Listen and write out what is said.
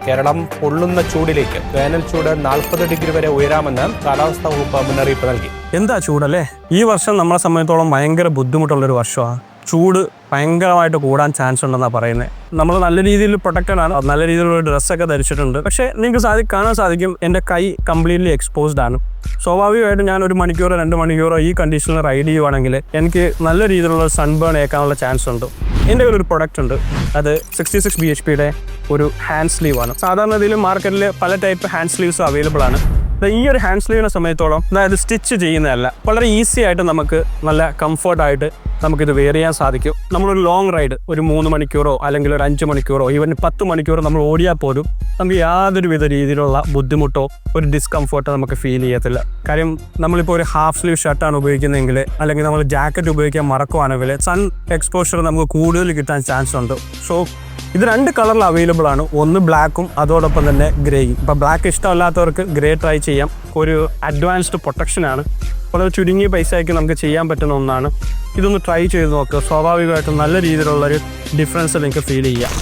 കേരളം പൊള്ളുന്ന ചൂടിലേക്ക്. വേനൽ ചൂട് 40 ഡിഗ്രി വരെ ഉയരാമെന്ന് കാലാവസ്ഥാ വകുപ്പ് മുന്നറിയിപ്പ് നൽകി. എന്താ ചൂടല്ലേ? ഈ വർഷം നമ്മളെ സംബന്ധിച്ചോളം ഭയങ്കര ബുദ്ധിമുട്ടുള്ളൊരു വർഷമാണ്. ചൂട് ഭയങ്കരമായിട്ട് കൂടാൻ ചാൻസ് ഉണ്ടെന്നാണ് പറയുന്നത്. നമ്മൾ നല്ല രീതിയിൽ പ്രൊട്ടക്റ്റഡ് ആണ്, നല്ല രീതിയിലുള്ള ഡ്രസ്സൊക്കെ ധരിച്ചിട്ടുണ്ട്. പക്ഷേ നിങ്ങൾക്ക് കാണാൻ സാധിക്കും എൻ്റെ കൈ കംപ്ലീറ്റ്ലി എക്സ്പോസ്ഡ് ആണ്. സ്വാഭാവികമായിട്ടും ഞാൻ 1 മണിക്കൂറോ 2 മണിക്കൂറോ ഈ കണ്ടീഷനിൽ റൈഡ് ചെയ്യുവാണെങ്കിൽ എനിക്ക് നല്ല രീതിയിലുള്ള സൺബേൺ ഏൽക്കാനുള്ള ചാൻസ് ഉണ്ട്. എൻ്റെ കയ്യിലൊരു പ്രൊഡക്റ്റ് ഉണ്ട്, അത് 66 BHPയുടെ ഒരു ഹാൻഡ് സ്ലീവാണ്. സാധാരണ ഇതിൽ മാർക്കറ്റിൽ പല ടൈപ്പ് ഹാൻഡ് സ്ലീവ്സ് അവൈലബിൾ ആണ്. ഈ ഒരു ഹാൻഡ് സ്ലീവിനെ സമയത്തോളം അതായത് സ്റ്റിച്ച് ചെയ്യുന്നതല്ല, വളരെ ഈസി ആയിട്ട് നമുക്ക് നല്ല കംഫർട്ടായിട്ട് നമുക്കിത് വെയർ ചെയ്യാൻ സാധിക്കും. നമ്മളൊരു ലോങ് റൈഡ് ഒരു 3 മണിക്കൂറോ അല്ലെങ്കിൽ ഒരു 5 മണിക്കൂറോ ഈവൻ 10 മണിക്കൂറോ നമ്മൾ ഓടിയാൽ പോലും നമുക്ക് യാതൊരുവിധ രീതിയിലുള്ള ബുദ്ധിമുട്ടോ ഒരു ഡിസ്കംഫർട്ടോ നമുക്ക് ഫീൽ ചെയ്യത്തില്ല. കാര്യം നമ്മളിപ്പോൾ ഒരു ഹാഫ് സ്ലീവ് ഷർട്ടാണ് ഉപയോഗിക്കുന്നതെങ്കിൽ അല്ലെങ്കിൽ നമ്മൾ ജാക്കറ്റ് ഉപയോഗിക്കാൻ മറക്കുവാണെങ്കിൽ സൺ എക്സ്പോഷർ നമുക്ക് കൂടുതൽ കിട്ടാൻ ചാൻസ് ഉണ്ട്. സോ ഇത് 2 കളറിൽ അവൈലബിൾ ആണ്. ഒന്ന് ബ്ലാക്കും അതോടൊപ്പം തന്നെ ഗ്രേയും. ഇപ്പോൾ ബ്ലാക്ക് ഇഷ്ടമല്ലാത്തവർക്ക് ഗ്രേ ട്രൈ ചെയ്യാം. ഒരു അഡ്വാൻസ്ഡ് പ്രൊട്ടക്ഷനാണ്, വളരെ ചുരുങ്ങിയ പൈസയ്ക്ക് നമുക്ക് ചെയ്യാൻ പറ്റുന്ന ഒന്നാണ്. ഇതൊന്ന് ട്രൈ ചെയ്ത് നോക്കുക. സ്വാഭാവികമായിട്ടും നല്ല രീതിയിലുള്ളൊരു ഡിഫറൻസ് നിങ്ങൾക്ക് ഫീൽ ചെയ്യാം.